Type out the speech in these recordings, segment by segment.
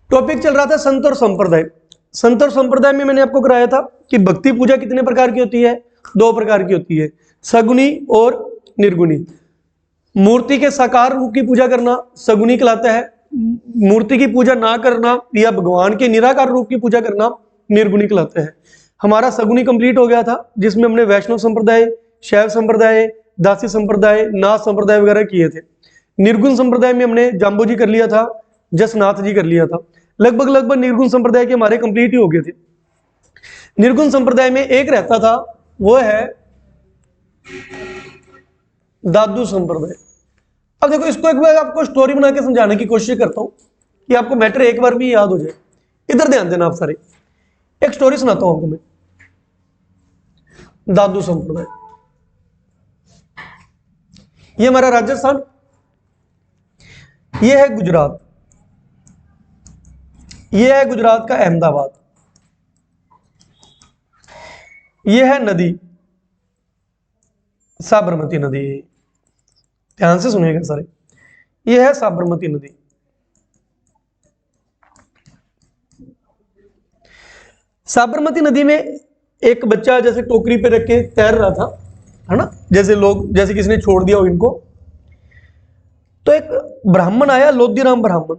Topic चल रहा था संत और संप्रदाय। संत और संप्रदाय में मैंने आपको कराया था कि भक्ति पूजा कितने प्रकार की होती है, 2 प्रकार की होती है, सगुनी और निर्गुणी। मूर्ति के साकार रूप की पूजा करना सगुनी कहलाता है, मूर्ति की पूजा ना करना या भगवान के निराकार रूप की पूजा करना निर्गुणी कहलाता है। हमारा सगुनी कंप्लीट हो गया था, जिसमें हमने वैष्णव संप्रदाय, शैव संप्रदाय, दासी संप्रदाय, नाथ संप्रदाय वगैरह किए थे। निर्गुण संप्रदाय में हमने जाम्बो जी कर लिया था, जसनाथ जी कर लिया था। लगभग निर्गुण संप्रदाय के हमारे कंप्लीट ही हो गए थे। निर्गुण संप्रदाय में एक रहता था, वो है दादू संप्रदाय। अब देखो, इसको एक बार आपको स्टोरी बना के समझाने की कोशिश करता हूं कि आपको मैटर एक बार भी याद हो जाए। इधर ध्यान देना आप सारे। एक स्टोरी सुनाता हूं आपको मैं। दादू संप्रदाय, ये हमारा राजस्थान, ये है गुजरात, ये है गुजरात का अहमदाबाद, ये है नदी साबरमती नदी। ध्यान से सुनिएगा सारे, ये है साबरमती नदी। साबरमती नदी में एक बच्चा जैसे टोकरी पे रख के तैर रहा था, है ना, जैसे किसी ने छोड़ दिया हो इनको। तो एक ब्राह्मण आया, लोधीराम ब्राह्मण,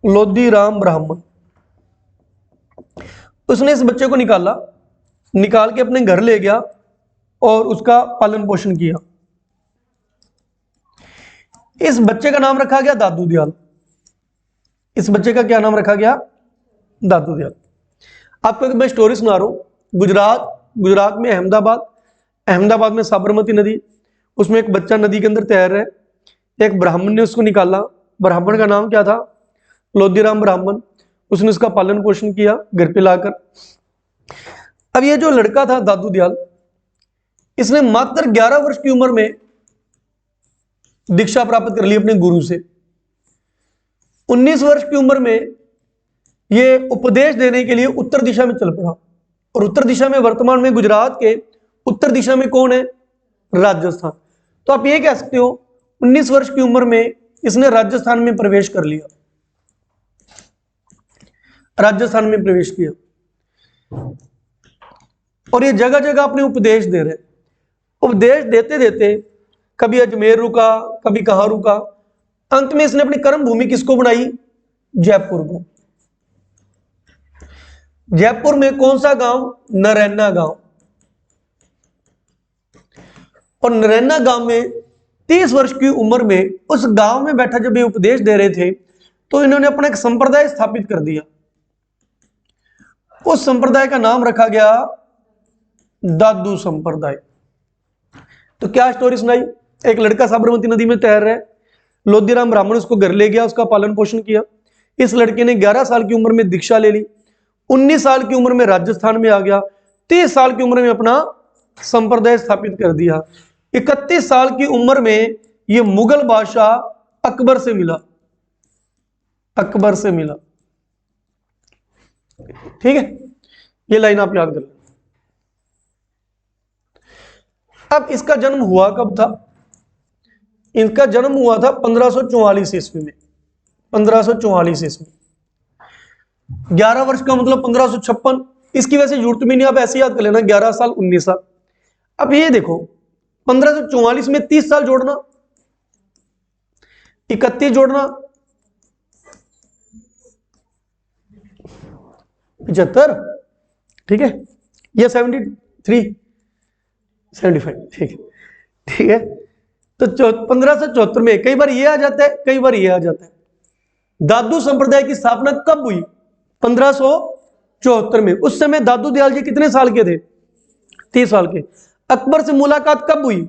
लोधीराम ब्राह्मण। उसने इस बच्चे को निकाल के अपने घर ले गया और उसका पालन पोषण किया। इस बच्चे का नाम रखा गया दादू दयाल। इस बच्चे का क्या नाम रखा गया? दादू दयाल। आपको मैं स्टोरी सुना रहा हूं। गुजरात में अहमदाबाद में साबरमती नदी, उसमें एक बच्चा नदी के अंदर तैर रहा है। एक ब्राह्मण ने उसको निकाला। ब्राह्मण का नाम क्या था? लोधीराम ब्राह्मण। उसने उसका पालन पोषण किया घर पे लाकर। अब ये जो लड़का था दादू दयाल, इसने मात्र 11 वर्ष की उम्र में दीक्षा प्राप्त कर ली अपने गुरु से। 19 वर्ष की उम्र में ये उपदेश देने के लिए उत्तर दिशा में चल पड़ा। और उत्तर दिशा में वर्तमान में गुजरात के उत्तर दिशा में कौन है? राजस्थान। तो आप ये कह सकते हो 19 वर्ष की उम्र में इसने राजस्थान में प्रवेश कर लिया, राजस्थान में प्रवेश किया। और ये जगह जगह अपने उपदेश दे रहे। उपदेश देते देते कभी अजमेर रुका, कभी कहां रुका। अंत में इसने अपनी कर्म भूमि किसको बनाई? जयपुर को। जयपुर में कौन सा गांव? नरैना गांव। और नरैना गांव में 30 वर्ष की उम्र में उस गांव में बैठा जब ये उपदेश दे रहे थे, तो इन्होंने अपना एक संप्रदाय स्थापित कर दिया। उस संप्रदाय का नाम रखा गया दादू संप्रदाय। तो क्या स्टोरी सुनाई? एक लड़का साबरमती नदी में तैर रहा है, लोधीराम ब्राह्मण उसको घर ले गया, उसका पालन पोषण किया। इस लड़के ने 11 साल की उम्र में दीक्षा ले ली, 19 साल की उम्र में राजस्थान में आ गया, 30 साल की उम्र में अपना संप्रदाय स्थापित कर दिया। 31 साल की उम्र में यह मुगल बादशाह अकबर से मिला। अकबर से मिला, ठीक है, ये लाइन आप याद कर लें। अब इसका जन्म हुआ कब था? इनका जन्म हुआ था 1544 ईस्वी में। 1544 ईस्वी। 11 वर्ष का मतलब 1556। इसकी वैसे जरूरत भी नहीं, आप ऐसे याद कर लेना, 11 साल 19 साल। अब ये देखो 1544 में 30 साल जोड़ना, 31 जोड़ना, 75, ठीक है, ये 73, 75, ठीक है, ठीक है। तो 1574 में कई बार ये आ जाता है, कई बार ये आ जाता है। दादू संप्रदाय की स्थापना कब हुई? 1574 में। उस समय दादू दयाल जी कितने साल के थे? 30 साल के। अकबर से मुलाकात कब हुई?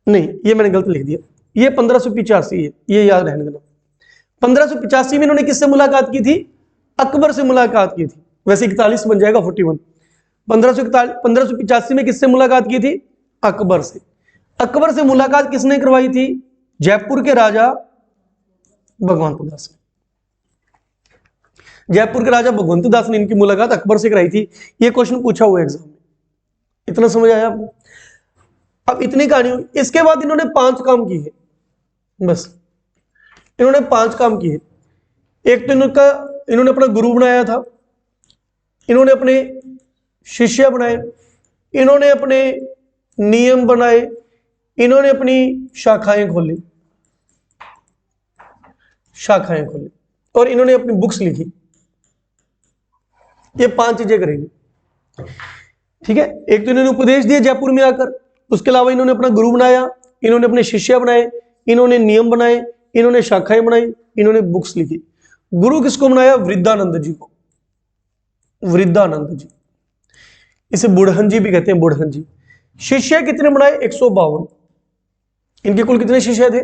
नहीं, ये मैंने गलत लिख दिया, ये 1585 है, ये याद रहने देना। 1585 में इन्होंने किससे मुलाकात की थी? अकबर से मुलाकात की थी। वैसे 41 बन जाएगा, 41। 1585 में किससे मुलाकात की थी? अकबर से। अकबर से मुलाकात किसने करवाई थी? जयपुर के राजा भगवंत दास ने। जयपुर के राजा भगवंत दास ने इनकी मुलाकात अकबर से कराई थी। ये क्वेश्चन पूछा हुआ एग्जाम में। इतना समझ आया आपको? अब इतनी कहानी हुई। इसके बाद इन्होंने 5 काम किए, बस इन्होंने 5 काम किए। एक तो इन्होंने अपना गुरु बनाया था, इन्होंने अपने शिष्य बनाए, इन्होंने अपने नियम बनाए, इन्होंने अपनी शाखाएं खोली और इन्होंने अपनी बुक्स लिखी। ये 5 चीजें करेंगे, ठीक है। एक तो इन्होंने उपदेश दिए जयपुर में आकर, उसके अलावा इन्होंने अपना गुरु बनाया, इन्होंने अपने शिष्य बनाए, इन्होंने नियम बनाए, इन्होंने शाखाएं बनाई, इन्होंने बुक्स लिखी। गुरु किसको बनाया? वृद्धानंद जी को। वृद्धानंद जी, इसे बुढ़हन जी भी कहते हैं, बुढ़हन जी। शिष्य कितने बनाए? 152। इनके कुल कितने शिष्य थे?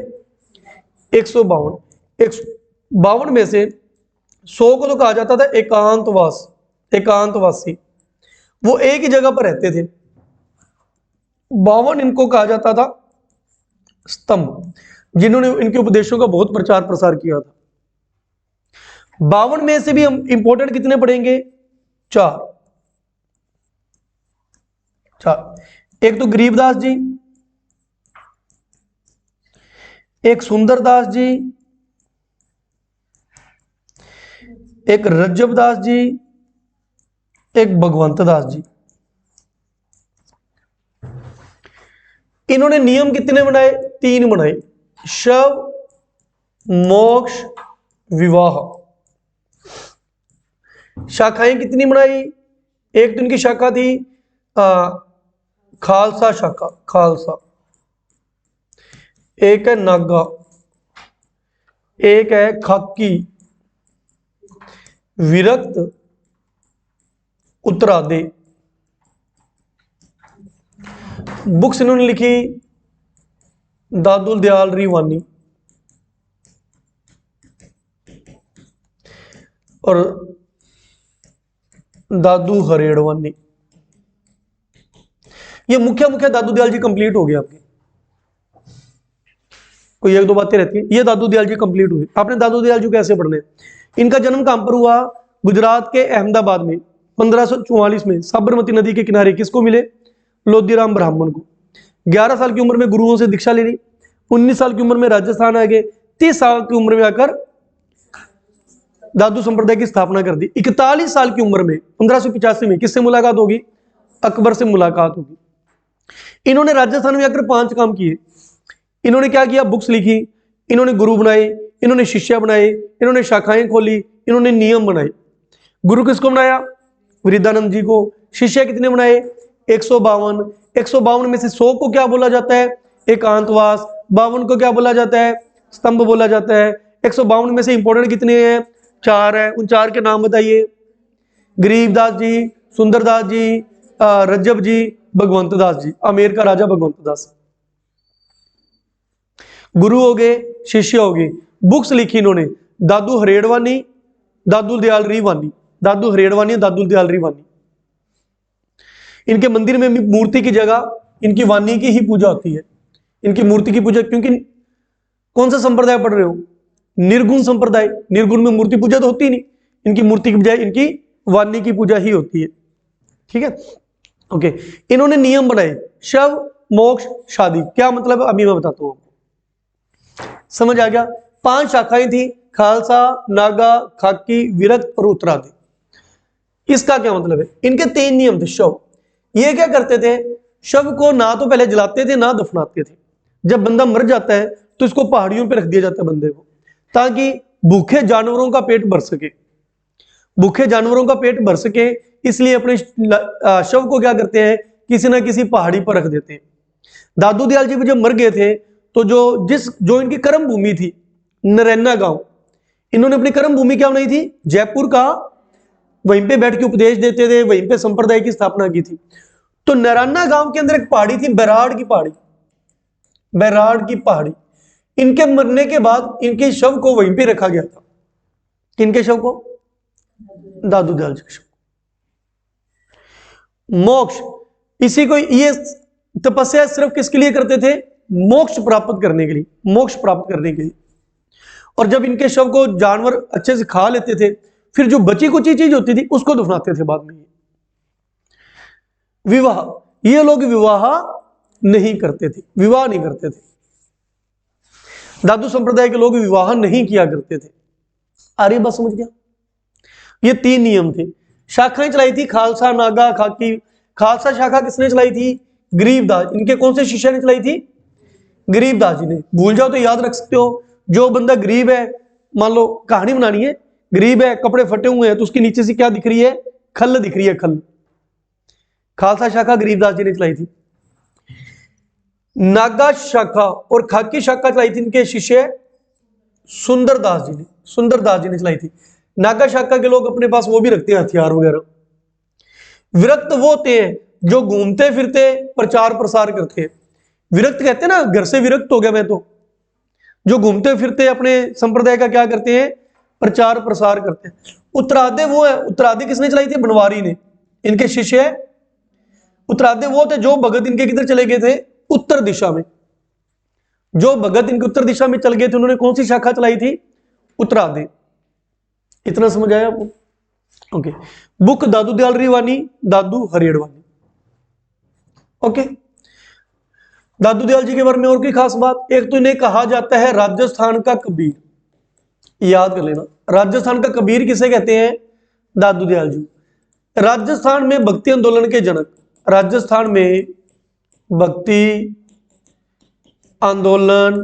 152। 152 में से 100 को तो कहा जाता था एकांतवासी, वो एक ही जगह पर रहते थे। 52 इनको कहा जाता था स्तंभ, जिन्होंने इनके उपदेशों का बहुत प्रचार प्रसार किया था। 52 में से भी हम इंपॉर्टेंट कितने पढ़ेंगे? 4। एक तो गरीबदास जी, एक सुंदरदास जी, एक रज्जबदास जी, एक भगवंत दास जी। इन्होंने नियम कितने बनाए? 3 बनाए, शव, मोक्ष, विवाह। शाखाएं कितनी बनाई? एक तो इनकी शाखा थी खालसा शाखा, खालसा। एक है नागा, एक है खाकी, विरक्त, उत्तरादे। बुक्स इन्होंने लिखी दादू दयाल रीवानी और दादू हरेड़वानी। ये मुख्य दादू दयाल जी कंप्लीट हो गए आपके, कोई 1-2 बातें रहती हैं। ये दादू दयाल जी कंप्लीट हुए। आपने दादू दयाल जी कैसे पढ़ने? इनका जन्म कहां पर हुआ? गुजरात के अहमदाबाद में 1544 में साबरमती नदी के किनारे। किसको मिले? लोधीराम ब्राह्मण को। 11 साल की उम्र में गुरुओं से दीक्षा ले ली, 19 साल की उम्र में राजस्थान आ गए, 30 साल की उम्र में आकर दादू संप्रदाय की स्थापना कर दी। 41 साल की उम्र में 1585 में किससे मुलाकात होगी? अकबर से मुलाकात होगी। इन्होंने राजस्थान में आकर 5 काम किए। इन्होंने क्या किया? बुक्स लिखी, इन्होंने गुरु बनाए, इन्होंने शिष्य बनाए, इन्होंने शाखाएं खोली, इन्होंने नियम बनाए। गुरु किसको बनाया? वृद्धानंद जी को। शिष्य कितने बनाए? 152। 152 में से 100 को क्या बोला जाता है? एकांतवास। 52 को क्या बोला जाता है? स्तंभ बोला जाता है। 152 में से इंपॉर्टेंट कितने हैं? 4 है। उन 4 के नाम बताइए। गरीबदास जी, सुंदरदास जी, रज्जब जी, भगवंत दास जी। आमेर का राजा भगवंत दास। गुरु हो गए, शिष्य हो गए। बुक्स लिखी इन्होंने दादू हरेड़वानी, दादू दयाल रीवानी, दादू हरेड़वानी, दादू दयाल रीवानी। इनके मंदिर में मूर्ति की जगह इनकी वाणी की ही पूजा होती है। इनकी मूर्ति की पूजा, क्योंकि कौन सा संप्रदाय पढ़ रहे हो? निर्गुण संप्रदाय। निर्गुण में मूर्ति पूजा तो होती नहीं, इनकी मूर्ति की बजाय इनकी वाणी की पूजा ही होती है, ठीक है। ओके, इन्होंने नियम बनाए, शव, मोक्ष, शादी। क्या मतलब है अभी मैं बताता हूं आपको, समझ आ गया? 5 शाखाएं थी, खालसा, नागा, खाकी, विरक्त और उत्तरादि। इसका क्या मतलब है? इनके 3 नियम थे। शव, ये क्या करते थे? शव को ना तो पहले जलाते थे ना दफनाते थे। जब बंदा मर जाता है तो इसको पहाड़ियों पे रख दिया जाता है बंदे को, ताकि भूखे जानवरों का पेट भर सके। भूखे जानवरों का पेट भर सके इसलिए अपने शव को क्या करते हैं? किसी ना किसी पहाड़ी पर रख देते हैं। दादू दयाल जी भी जब मर गए थे तो जो इनकी कर्म भूमि थी नरैना गांव, इन्होंने अपनी कर्म भूमि क्या बनाई थी? जयपुर का। वहीं पे बैठ के उपदेश देते थे, वहीं पे संप्रदाय की स्थापना की थी। तो नराना गांव के अंदर एक पहाड़ी थी, बैराड़ की पहाड़ी। बैराड़ की पहाड़ी, इनके मरने के बाद इनके शव को वहीं पे रखा गया था। किनके शव को? दादू दयाल जी के शव। मोक्ष, इसी को ये तपस्या सिर्फ किसके लिए करते थे? मोक्ष प्राप्त करने के लिए, मोक्ष प्राप्त करने के लिए। और जब इनके शव को जानवर अच्छे से खा लेते थे, फिर जो बची कुची चीज होती थी उसको दफनाते थे बाद में। विवाह, ये लोग विवाह नहीं करते थे, विवाह नहीं करते थे। दादू संप्रदाय के लोग विवाह नहीं किया करते थे। आ रही बात समझ गया? ये 3 नियम थे। शाखाएं चलाई थी खालसा, नागा, खाकी। खालसा शाखा किसने चलाई थी? गरीबदास। इनके कौन से शिष्य ने चलाई थी? गरीबदास जी ने। भूल जाओ तो याद रख सकते हो, जो बंदा गरीब है, मान लो कहानी बनानी है, गरीब है, कपड़े फटे हुए हैं, तो उसके नीचे से क्या दिख रही है? खल दिख रही है, खल। खालसा शाखा गरीबदास जी ने चलाई थी। नागा शाखा और खाकी शाखा चलाई थी इनके शिष्य सुंदरदास जी ने। सुंदरदास जी ने चलाई थी। नागा शाखा के लोग अपने पास वो भी रखते हैं, हथियार वगैरह। विरक्त वो होते हैं जो घूमते फिरते प्रचार प्रसार करते हैं। विरक्त कहते हैं ना, घर से विरक्त हो गया मैं तो। जो घूमते फिरते अपने संप्रदाय का क्या करते हैं? प्रचार प्रसार करते हैं। उत्तरादे वो है, उत्तरादे किसने चलाई थी? बनवारी ने। इनके शिष्य है उत्तरादे वो थे जो भगत इनके किधर चले गए थे? उत्तर दिशा में। जो भगत इनके उत्तर दिशा में चल गए थे, उन्होंने कौन सी शाखा चलाई थी? उत्तरादे। इतना समझ आया आपको? ओके। बुक दादू दयाल रिवानी, दादू हरियड़वानी। ओके। दादू दयाल जी के बारे में और कोई खास बात? एक तो इन्हें कहा जाता है राजस्थान का कबीर, याद कर लेना। राजस्थान का कबीर किसे कहते हैं? दादू दयाल जी। राजस्थान में भक्ति आंदोलन के जनक। राजस्थान में भक्ति आंदोलन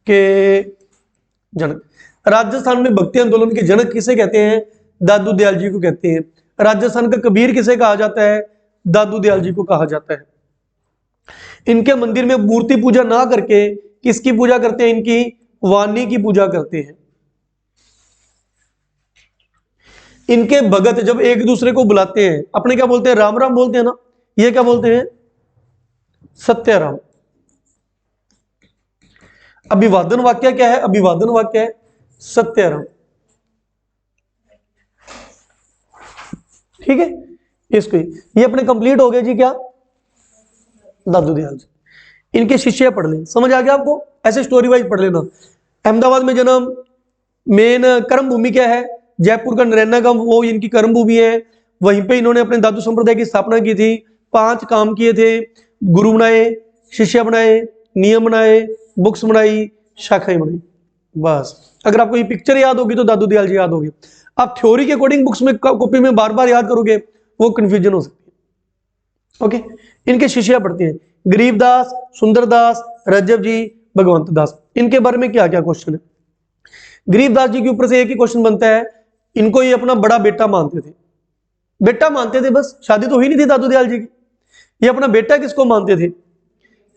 के जनक। राजस्थान में भक्ति आंदोलन के जनक किसे कहते हैं? दादू दयाल जी को कहते हैं। राजस्थान का कबीर किसे कहा जाता है? दादू दयाल जी को कहा जाता है। इनके मंदिर में मूर्ति पूजा ना करके किसकी पूजा करते हैं? इनकी वाणी की पूजा करते हैं। इनके भगत जब एक दूसरे को बुलाते हैं, अपने क्या बोलते हैं? राम राम बोलते हैं ना। ये क्या बोलते हैं? सत्याराम। अभिवादन वाक्य क्या है? अभिवादन वाक्य है सत्याराम। ठीक है, इसको ये अपने कंप्लीट हो गए जी। क्या? दादू दयाल जी। इनके शिष्य पढ़ लें, समझ आ गया आपको? ऐसे स्टोरी वाइज पढ़ लेना। अहमदाबाद में जन्म, मेन कर्म भूमि क्या है? जयपुर का नरैना का वो इनकी कर्म भूमि है। वहीं पे इन्होंने अपने दादू संप्रदाय की स्थापना की थी। 5 काम किए थे, गुरु बनाए, शिष्य बनाए, नियम बनाए, बुक्स बनाई, शाखाएं बनाई। बस अगर आपको ये पिक्चर याद होगी तो दादू दयाल जी याद होगी। आप थ्योरी के अकॉर्डिंग बुक्स में कॉपी में बार बार याद करोगे, वो कंफ्यूजन हो सकती है। ओके। इनके शिष्य पढ़ते हैं गरीबदास, सुंदरदास, रज्जब जी, भगवंत दास। इनके बारे में क्या क्या क्वेश्चन है? गरीबदास जी के ऊपर से एक ही क्वेश्चन बनता है। इनको ये अपना बड़ा बेटा मानते थे। बेटा मानते थे, बस शादी तो हुई नहीं थी दादू दयाल जी की। ये अपना बेटा किसको मानते थे?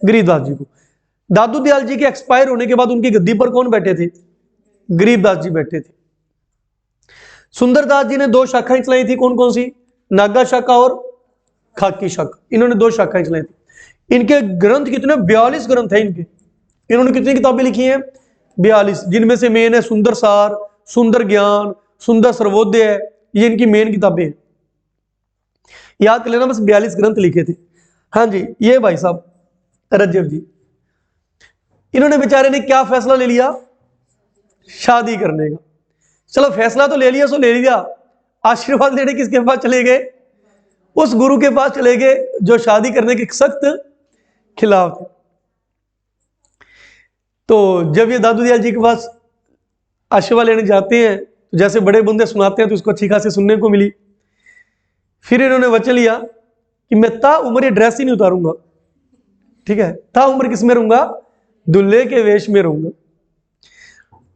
गरीबदास जी को। दादू दयाल जी के एक्सपायर होने के बाद उनकी गद्दी पर कौन बैठे थे? गरीबदास जी बैठे थे। सुंदरदास जी ने 2 शाखाएं चलाई थी, कौन कौन सी? नागा शाखा और खाकी शाखा। इन्होंने 2 शाखाएं चलाई थी। इनके ग्रंथ कितने? 42 ग्रंथ है इनके। इन्होंने कितनी किताबें लिखी हैं? 42, जिनमें से मेन है सुंदर सार, सुंदर ज्ञान, सुंदर सर्वोदय। ये इनकी मेन किताबें हैं, याद कर लेना। बस 42 ग्रंथ लिखे थे। हाँ जी, ये भाई साहब रज्जब जी, इन्होंने बेचारे ने क्या फैसला ले लिया? शादी करने का। चलो फैसला तो ले लिया, सो ले लिया। आशीर्वाद लेने किसके पास चले गए? उस गुरु के पास चले गए जो शादी करने के सख्त खिलाफ थे। तो जब ये दादू दयाल जी के पास आशीर्वाद लेने जाते हैं, तो जैसे बड़े बंदे सुनाते हैं तो उसको अच्छी खासी सुनने को मिली। फिर इन्होंने वचन लिया कि मैं ता उम्र ये ड्रेस ही नहीं उतारूंगा। ठीक है, ता उम्र किस में रहूंगा? दुल्हे के वेश में रहूंगा।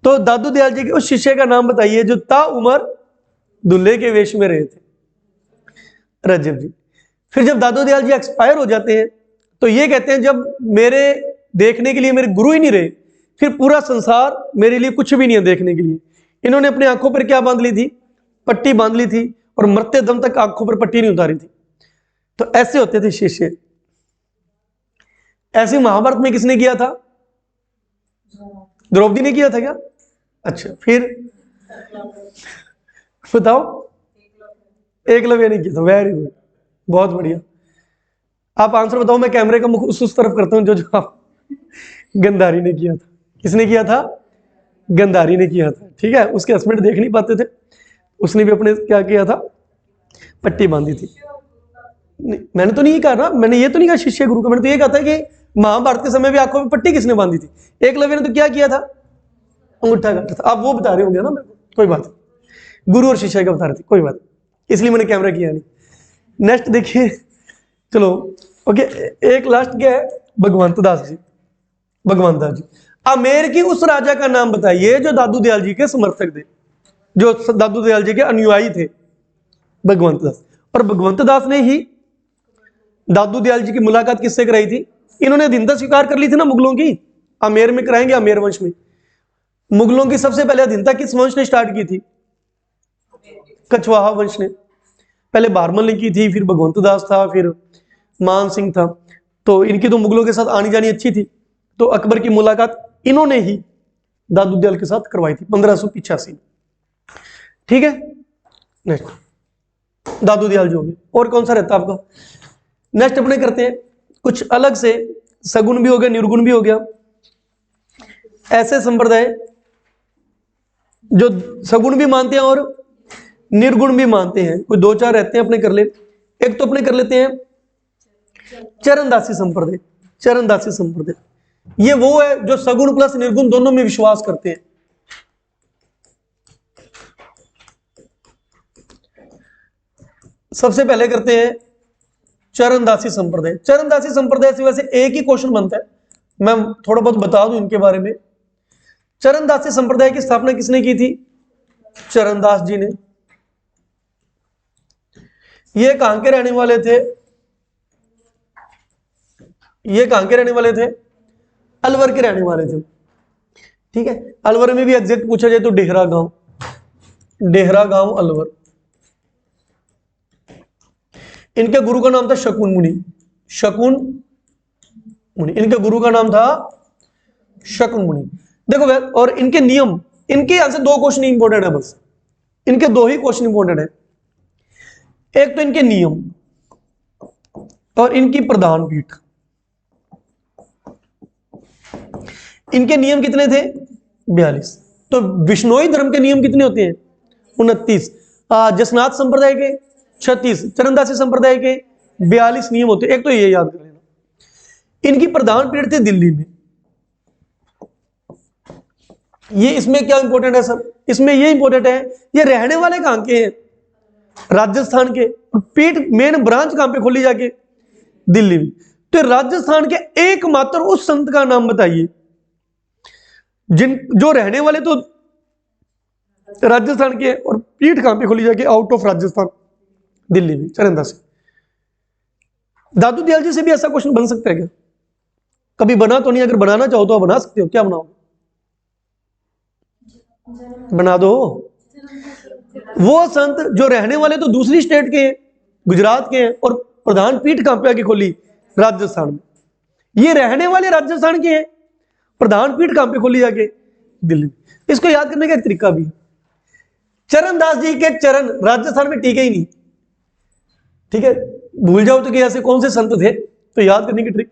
तो दादू दयाल जी के उस शिष्य का नाम बताइए जो ता उम्र दुल्हे के वेश में रहे थे? रज्जब जी। फिर जब दादू दयाल जी एक्सपायर हो जाते हैं तो ये कहते हैं जब मेरे देखने के लिए मेरे गुरु ही नहीं रहे, फिर पूरा संसार मेरे लिए कुछ भी नहीं है देखने के लिए। इन्होंने अपने आंखों पर क्या बांध ली थी? पट्टी बांध ली थी, और मरते दम तक आंखों पर पट्टी नहीं उतारी थी। तो ऐसे होते थे शिष्य। ऐसे महाभारत में किसने किया था? द्रौपदी ने किया था क्या? अच्छा, फिर बताओ। एकलव्य ने किया था। वेरी गुड, बहुत बढ़िया। आप आंसर बताओ, मैं कैमरे का मुख उस तरफ करता हूं जो आप। गंधारी ने किया था। किसने किया था? गंधारी ने किया था। ठीक है, उसके हस्बैंड देख नहीं पाते थे, उसने भी अपने क्या किया था? पट्टी बांधी थी। नहीं, मैंने तो नहीं कहा ना, मैंने ये तो नहीं कहा शिष्य गुरु का। मैंने तो ये कहा था कि महाभारत के समय भी आंखों में पट्टी किसने बांधी थी? एकलव्य ने तो क्या किया था? अंगूठा काटा था। आप वो बता रहे होंगे ना मेरे को। कोई बात नहीं, गुरु और शिष्य का बता रहे थे, कोई बात नहीं, इसलिए मैंने कैमरा किया नहीं। नेक्स्ट देखिए, चलो ओके, एक लास्ट क्या है, भगवंत दास जी। भगवंत दास जी, आमेर की उस राजा का नाम बताइए जो दादू दयाल जी के समर्थक थे, जो दादू दयाल जी के अनुयायी थे, भगवंत दास। और भगवंत दास ने ही दादू दयाल जी की मुलाकात किससे कराई थी? इन्होंने अधीनता स्वीकार कर ली थी ना मुगलों की, आमेर में कराएंगे, आमेर वंश में। मुगलों की सबसे पहले अधीनता किस वंश ने स्टार्ट की थी? कछवाहा वंश ने। पहले बारमल ने की थी, फिर भगवंत दास था, फिर मान सिंह था। तो इनकी तो मुगलों के साथ आनी जानी अच्छी थी, तो अकबर की मुलाकात इन्होंने ही दादू दयाल के साथ करवाई थी 1585। ठीक है, नेक्स्ट दादू दयाल जी हो गए। और कौन सा रहता है आपका? नेक्स्ट अपने करते हैं कुछ अलग से, सगुन भी हो गया, निर्गुण भी हो गया। ऐसे संप्रदाय जो सगुण भी मानते हैं और निर्गुण भी मानते हैं, कोई दो चार रहते हैं, अपने कर ले। एक तो अपने कर लेते हैं चरणदासी संप्रदाय। चरणदासी संप्रदाय ये वो है जो सगुण प्लस निर्गुण दोनों में विश्वास करते हैं। सबसे पहले करते हैं चरणदासी संप्रदाय। चरणदासी संप्रदाय से वैसे एक ही क्वेश्चन बनता है, मैं थोड़ा बहुत बता दूं इनके बारे में। चरणदासी संप्रदाय की स्थापना किसने की थी? चरणदास जी ने। ये कहां के रहने वाले थे? ये कहां के रहने वाले थे? अलवर के रहने वाले थे। ठीक है, अलवर में भी एग्जैक्ट पूछा जाए तो डेहरा गांव, डेहरा गांव अलवर। इनके गुरु का नाम था शकुन मुनि। शकुन मुनि, इनके गुरु का नाम था शकुन मुनि। देखो वह, और इनके नियम, इनके यहां से दो क्वेश्चन इंपॉर्टेंट है, बस इनके दो ही क्वेश्चन इंपॉर्टेंट है। एक तो इनके नियम और इनकी प्रधान पीठ। इनके नियम कितने थे? 42। तो विष्णोई धर्म के नियम कितने होते हैं? 29। जसनाथ संप्रदाय के 36, चरणदासी संप्रदाय के 42 नियम होते हैं। एक तो ये याद कर लेना। इनकी प्रधान पीठ थी दिल्ली में। ये इसमें क्या इंपॉर्टेंट है सर? इसमें ये इंपॉर्टेंट है, ये रहने वाले कहां के हैं? राजस्थान के। पीठ मेन ब्रांच कहां पे खोली जाके? दिल्ली में। तो राजस्थान के एकमात्र उस संत का नाम बताइए जिन जो रहने वाले तो राजस्थान के और पीठ कहां पे खोली जाके? आउट ऑफ राजस्थान, दिल्ली में, चरणदासी। दादू दयाल जी से भी ऐसा क्वेश्चन बन सकता है क्या? कभी बना तो नहीं, अगर बनाना चाहो तो बना सकते हो। क्या बनाओगे? बना दो। वो संत जो रहने वाले तो दूसरी स्टेट के हैं, गुजरात के हैं, और प्रधान पीठ कहां पे आके खोली? राजस्थान में। ये रहने वाले राजस्थान के हैं, प्रधान पीठ कहां पे खोली जाके? दिल्ली में। इसको याद करने का एक तरीका भी, चरणदास जी के चरण राजस्थान में टीके ही नहीं। ठीक है, भूल जाओ तो कि ऐसे कौन से संत थे, तो याद करने की ट्रिक,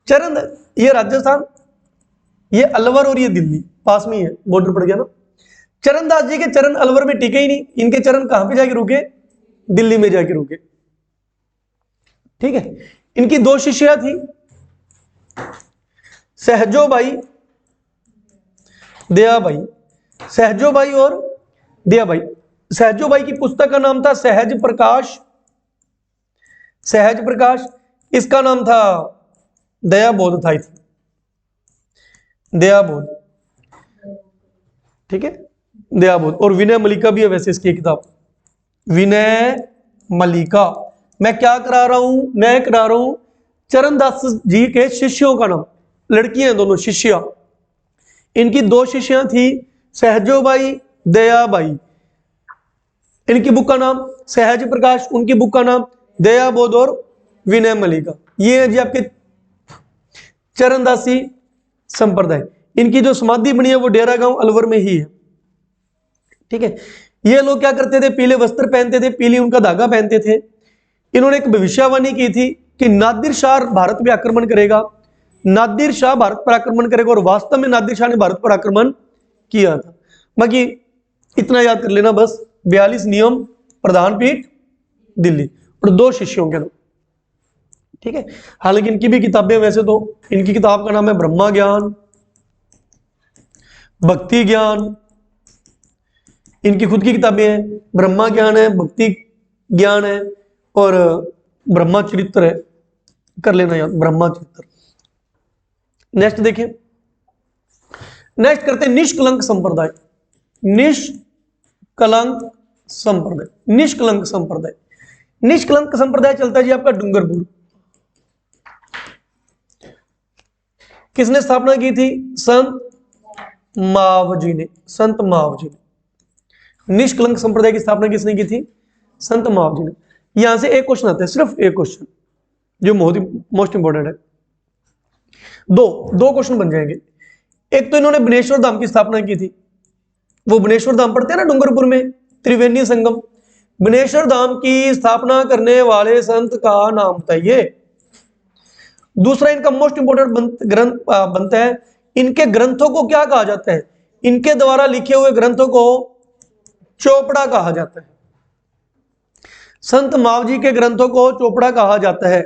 चरण, ये राजस्थान, ये अलवर और ये दिल्ली पास में ही है, बॉर्डर पड़ गया ना। चरणदास जी के चरण अलवर में टिके ही नहीं, इनके चरण कहां पे जाके रुके? दिल्ली में जाके रुके। ठीक है, इनकी दो शिष्या थी, सहजोबाई, दयाबाई। सहजोबाई और दयाबाई। सहजोबाई की पुस्तक का नाम था सहज प्रकाश। सहज प्रकाश, इसका नाम था दयाबोध था, दयाबोध। ठीक है, दयाबोध। और विनय मल्लिका भी है वैसे इसकी किताब, विनय मल्लिका। मैं क्या करा रहा हूं? मैं करा रहा हूं चरणदास जी के शिष्यों का नाम, लड़कियां दोनों शिष्या। इनकी दो शिष्या थी, सहजोबाई, दयाबाई। इनकी बुक का नाम सहज प्रकाश, उनकी बुक का नाम दयाबोध और विनय मल्लिका। ये है जी आपके चरणदासी संप्रदाय। इनकी जो समाधि बनी है वो डेरा गांव अलवर में ही है। ठीक है, ये लोग क्या करते थे? पीले वस्त्र पहनते थे, पीली उनका धागा पहनते थे। इन्होंने एक भविष्यवाणी की थी कि नादिर शाह भारत पे आक्रमण करेगा, नादिर शाह भारत पर आक्रमण करेगा, और वास्तव में नादिर शाह ने भारत पर आक्रमण किया था। बाकी इतना याद कर लेना बस, 42 नियम, प्रधान पीठ दिल्ली, और दो शिष्यों के नाम। ठीक है, हालांकि इनकी भी किताबें, वैसे तो इनकी किताब का नाम है ब्रह्मा ज्ञान, भक्ति ज्ञान, इनकी खुद की किताबें हैं, ब्रह्मा ज्ञान है, भक्ति ज्ञान है और ब्रह्मा चरित्र है, कर लेना याद ब्रह्मा चरित्र। नेक्स्ट देखिए, नेक्स्ट करते हैं निष्कलंक संप्रदाय। निष्कलंक संप्रदाय, निष्कलंक संप्रदाय, निष्कलंक संप्रदाय चलता है जी आपका डूंगरपुर। किसने स्थापना की थी? संत मावजी ने, संत मावजी ने। निष्कलंक संप्रदाय की स्थापना किसने की थी? संत मावजी ने। यहां से एक क्वेश्चन आता है, सिर्फ एक क्वेश्चन जो मोस्ट इंपॉर्टेंट है। दो क्वेश्चन बन जाएंगे। एक तो इन्होंने बनेश्वर धाम की स्थापना की थी, वो बनेश्वर धाम पढ़ते हैं ना डूंगरपुर में, त्रिवेणी संगम। बनेश्वर धाम की स्थापना करने वाले संत का नाम बताइए। दूसरा इनका मोस्ट इंपोर्टेंट ग्रंथ बनता है, इनके ग्रंथों को क्या कहा जाता है? इनके द्वारा लिखे हुए ग्रंथों को चोपड़ा कहा जाता है। संत मावजी के ग्रंथों को चोपड़ा कहा जाता है।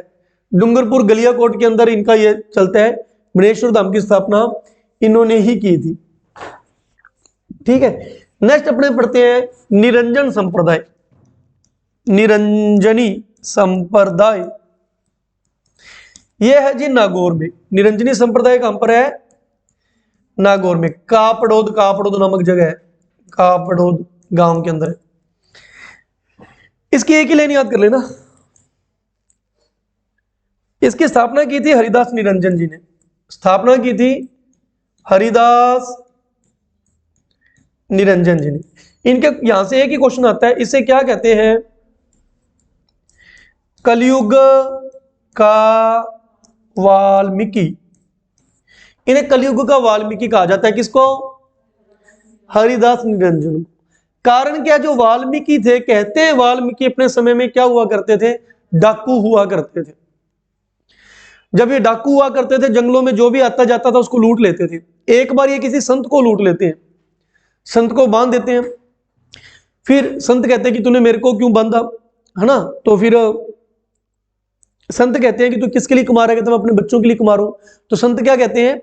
डूंगरपुर गलियाकोट के अंदर इनका यह चलता है। बनेश्वर धाम की स्थापना इन्होंने ही की थी। ठीक है, नेक्स्ट अपने पढ़ते हैं निरंजन संप्रदाय, निरंजनी संप्रदाय। यह है जी नागौर में। निरंजनी संप्रदाय कहां पर है? नागौर में। कापड़ोद, कापड़ोद नामक जगह है, कापड़ोद गांव के अंदर है। इसकी एक ही लाइन याद कर लेना। इसकी स्थापना की थी हरिदास निरंजन जी ने, स्थापना की थी हरिदास निरंजन जी ने। इनके यहां से एक ही क्वेश्चन आता है, इसे क्या कहते हैं? कलयुग का वाल्मीकि। इन्हें कलयुग का वाल्मीकि कहा जाता है। किसको? हरिदास निरंजन। कारण क्या? जो वाल्मीकि थे, कहते हैं वाल्मीकि अपने समय में क्या हुआ करते थे? डाकू हुआ करते थे। जब ये डाकू हुआ करते थे, जंगलों में जो भी आता जाता था उसको लूट लेते थे। एक बार ये किसी संत को लूट लेते हैं, संत को बांध देते हैं। फिर संत कहते हैं कि तूने मेरे को क्यों बांधा, है ना? तो फिर संत कहते हैं कि तू किसके लिए कमा रहा है? कहते मैं अपने बच्चों के लिए कमा रहा हूं। तो संत क्या कहते हैं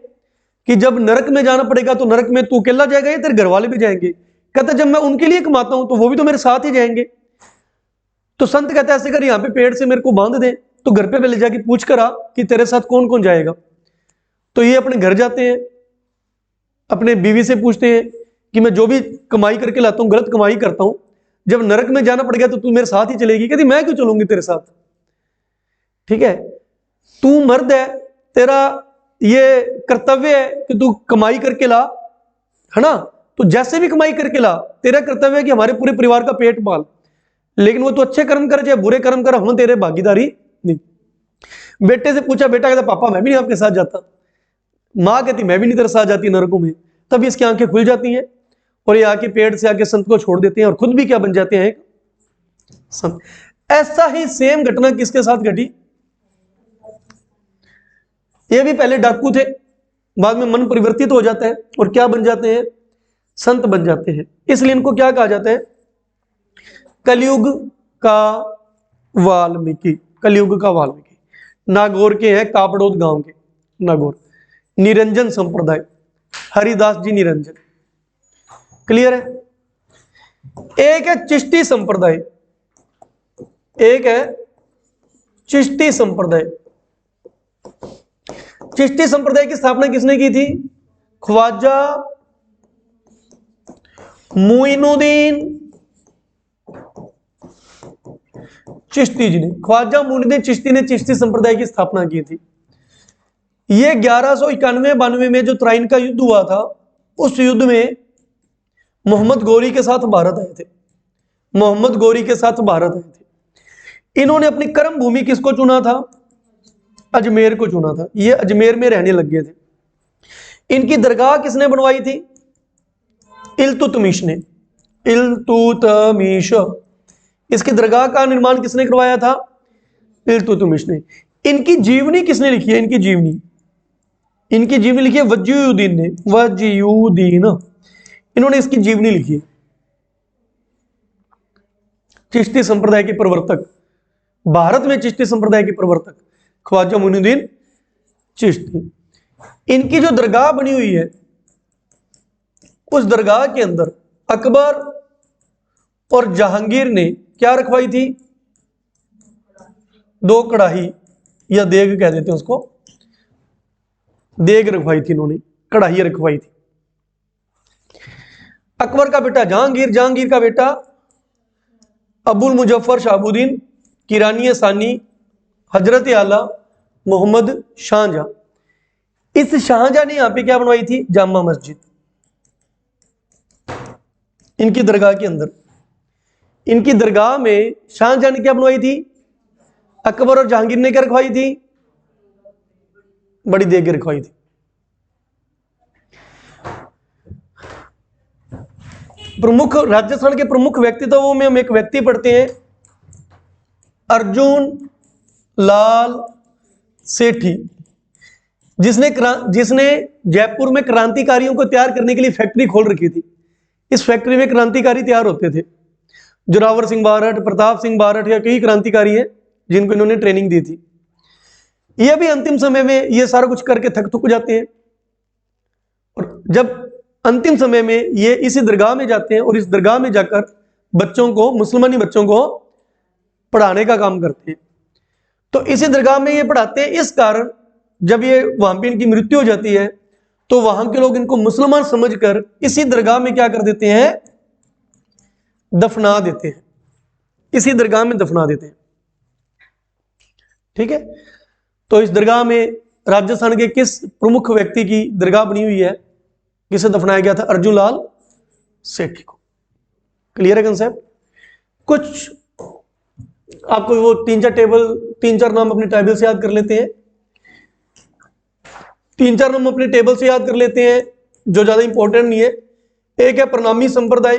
कि जब नरक में जाना पड़ेगा तो नरक में तू अकेला जाएगा या तेरे घर वाले भी जाएंगे? कहता जब मैं उनके लिए कमाता हूं तो वो भी तो मेरे साथ ही जाएंगे। तो संत कहता है ऐसे कर, यहां पे पेड़ से मेरे को बांध दे, तो घर पे ले जाके पूछ कर आ कि तेरे साथ कौन कौन जाएगा। तो ये अपने घर जाते हैं, अपने बीवी से पूछते हैं कि मैं जो भी कमाई करके लाता हूं गलत कमाई करता हूं, जब नरक में जाना पड़ गया तो तू मेरे साथ ही चलेगी? कहती मैं क्यों चलूंगी तेरे साथ। ठीक है, तू मर्द है, तेरा ये कर्तव्य है कि तू कमाई करके ला, है ना? तो जैसे भी कमाई करके ला, तेरा कर्तव्य है कि हमारे पूरे परिवार का पेट पाल। लेकिन वो तो अच्छे कर्म कर चाहे बुरे कर्म कर, हम तेरे भागीदारी नहीं। बेटे से पूछा, बेटा कहता पापा मैं भी नहीं आपके साथ जाता। माँ कहती मैं भी नहीं तेरे साथ जाती नरकों में। तब इसकी आंखें खुल जाती हैं और ये आके पेड़ से आके संत को छोड़ देते हैं और खुद भी क्या बन जाते हैं? संत। ऐसा ही सेम घटना किसके साथ घटी? ये भी पहले डाकू थे, बाद में मन परिवर्तित हो जाता है और क्या बन जाते हैं? संत बन जाते हैं। इसलिए इनको क्या कहा जाता है? कलयुग का वाल्मीकि, कलयुग का वाल्मीकि। नागौर के हैं, कापड़ोद गांव के, नागौर। निरंजन संप्रदाय, हरिदास जी निरंजन। क्लियर है? एक है चिश्ती संप्रदाय, एक है चिश्ती संप्रदाय। चिश्ती संप्रदाय की स्थापना किसने की थी? ख्वाजा मुइनुद्दीन चिश्ती जी ने। ख्वाजा मुइनुद्दीन चिश्ती ने चिश्ती संप्रदाय की स्थापना की थी। ये 1191-92 में जो त्राइन का युद्ध हुआ था, उस युद्ध में मोहम्मद गौरी के साथ भारत आए थे, मोहम्मद गौरी के साथ भारत आए थे। इन्होंने अपनी कर्म भूमि किसको चुना था? अजमेर को चुना था। ये अजमेर में रहने लग गए थे। इनकी दरगाह किसने बनवाई थी? इल्तुतमिश ने, इल्तुतमिश। इसकी दरगाह का निर्माण किसने करवाया था? इल्तुतमिश ने। इनकी जीवनी किसने लिखी है? इनकी जीवनी, इनकी जीवनी लिखी है वजीउद्दीन ने, वजीउद्दीन। इन्होंने इसकी जीवनी लिखी है। चिश्ती संप्रदाय के प्रवर्तक, भारत में चिश्ती संप्रदाय के प्रवर्तक ख्वाजा मुइनुद्दीन चिश्ती। इनकी जो दरगाह बनी हुई है, उस दरगाह के अंदर अकबर और जहांगीर ने क्या रखवाई थी? 2 कढ़ाई या देग कह देते हैं उसको, देग रखवाई थी इन्होंने, कढ़ाई रखवाई थी। अकबर का बेटा जहांगीर, जहांगीर का बेटा अबुल मुजफ्फर शहाबुद्दीन, किरानी सानी, हजरत आला मोहम्मद शाहजहां। इस शाहजहां ने यहां पे क्या बनवाई थी? जामा मस्जिद, इनकी दरगाह के अंदर। इनकी दरगाह में शाहजहां ने क्या बनवाई थी? अकबर और जहांगीर ने क्या रखवाई थी? बड़ी देग रखवाई थी। प्रमुख राजस्थान के प्रमुख व्यक्तित्वों में हम एक व्यक्ति पढ़ते हैं, अर्जुन लाल सेठी, जिसने जयपुर में क्रांतिकारियों को तैयार करने के लिए फैक्ट्री खोल रखी थी। इस फैक्ट्री में क्रांतिकारी तैयार होते थे, जोरावर सिंह बारठ, प्रताप सिंह बारठ, या कई क्रांतिकारी हैं जिनको इन्होंने ट्रेनिंग दी थी। ये भी अंतिम समय में ये सारा कुछ करके थक थक जाते हैं, और जब अंतिम समय में ये इसी दरगाह में जाते हैं और इस दरगाह में जाकर बच्चों को, मुसलमानी बच्चों को पढ़ाने का काम करते हैं। तो इसी दरगाह में ये पढ़ाते हैं। इस कारण जब ये वहां पे इनकी मृत्यु हो जाती है तो वहां के लोग इनको मुसलमान समझकर इसी दरगाह में क्या कर देते हैं? दफना देते हैं, इसी दरगाह में दफना देते हैं। ठीक है, तो इस दरगाह में राजस्थान के किस प्रमुख व्यक्ति की दरगाह बनी हुई है, किसे दफनाया गया था? अर्जुन लाल सेठी को। क्लियर है कंसेप्ट? कुछ आपको वो 3-4 नाम अपने टेबल से याद कर लेते हैं, 3-4 नाम अपने टेबल से याद कर लेते हैं जो ज्यादा इंपॉर्टेंट नहीं है। एक है प्रणामी संप्रदाय,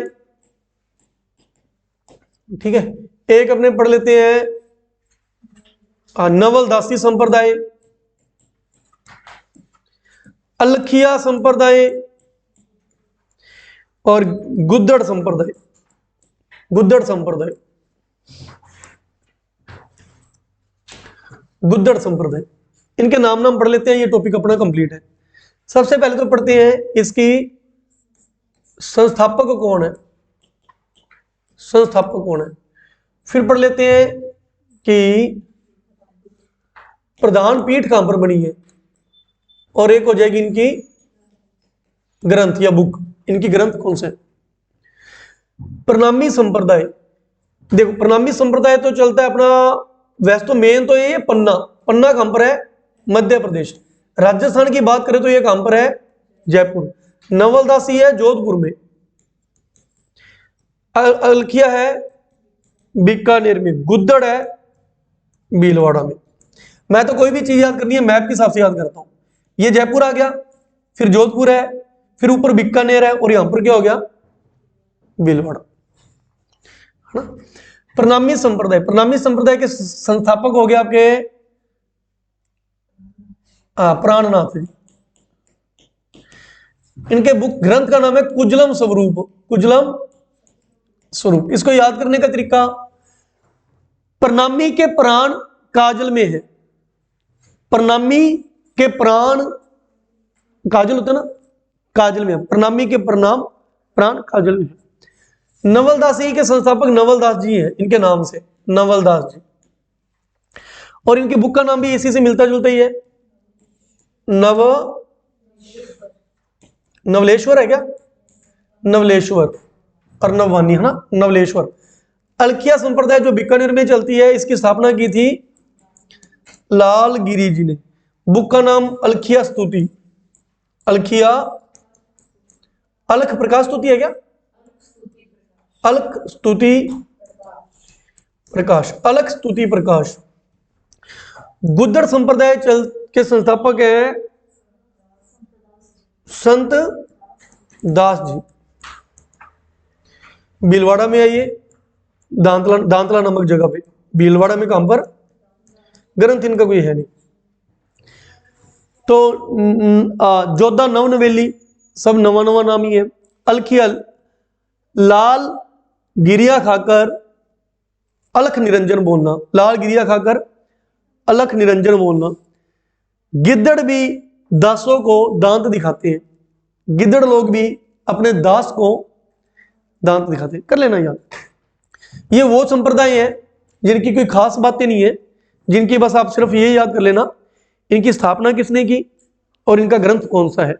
ठीक है। एक अपने पढ़ लेते हैं नवलदासी संप्रदाय, अलखिया संप्रदाय और गुद्दड़ संप्रदाय। गुद्दड़ संप्रदाय, गुद्दड़ संप्रदाय, इनके नाम पढ़ लेते हैं, ये टॉपिक अपना कंप्लीट है। सबसे पहले तो पढ़ते हैं इसकी संस्थापक कौन है, संस्थापक कौन है। फिर पढ़ लेते हैं कि प्रधान पीठ कहां पर बनी है, और एक हो जाएगी इनकी ग्रंथ या बुक, इनकी ग्रंथ कौन से। प्रणामी संप्रदाय, देखो प्रणामी संप्रदाय तो चलता है अपना, वैसे तो मेन तो ये पन्ना, पन्ना कहां पर है? मध्य प्रदेश। राजस्थान की बात करें तो ये कहां पर है? जयपुर। नवलदासी है जोधपुर में, अलखिया है बीकानेर में, गुद्दड़ है भीलवाड़ा में। मैं तो कोई भी चीज याद करनी है मैप के हिसाब से याद करता हूं। ये जयपुर आ गया, फिर जोधपुर है, फिर ऊपर बीकानेर है, और यहां पर क्या हो गया? भीलवाड़ा, है ना। प्रणामी संप्रदाय, प्रणामी संप्रदाय के संस्थापक हो गए आपके प्राणनाथ जी। इनके बुक ग्रंथ का नाम है कुजलम स्वरूप, कुजलम स्वरूप। इसको याद करने का तरीका, प्रणामी के प्राण काजल में है, प्रणामी के प्राण काजल होता है ना, काजल में है, प्रणामी के प्रणाम प्राण काजल में है। नवलदासी के संस्थापक नवलदास जी हैं, इनके नाम से नवलदास जी, और इनकी बुक का नाम भी इसी से मिलता जुलता ही है, नवलेश्वर है क्या? नवलेश्वर और नववानी, है ना, नवलेश्वर। अलखिया संप्रदाय जो बीकानेर में चलती है, इसकी स्थापना की थी लाल गिरी जी ने। बुक का नाम अलखिया स्तुति, अलखिया, अलख प्रकाश स्तुति है क्या? अलख स्तुति प्रकाश, अलख स्तुति प्रकाश। गुद्दड़ संप्रदाय के संस्थापक हैं संत दास जी, भीलवाड़ा में आइए, दांतला नामक जगह पे। भीलवाड़ा में कहां पर? ग्रंथ इनका कोई है नहीं। तो जोधा नवनवेली, सब नवा नवा नाम ही है। अलखिया, लाल गिरिया खाकर अलख निरंजन बोलना, लाल गिरिया खाकर अलख निरंजन बोलना। गिद्दड़ भी दासों को दांत दिखाते हैं, गिद्दड़ लोग भी अपने दास को दांत दिखाते हैं। कर लेना याद। ये वो संप्रदाय हैं जिनकी कोई खास बातें नहीं है, जिनकी बस आप सिर्फ ये याद कर लेना इनकी स्थापना किसने की और इनका ग्रंथ कौन सा है।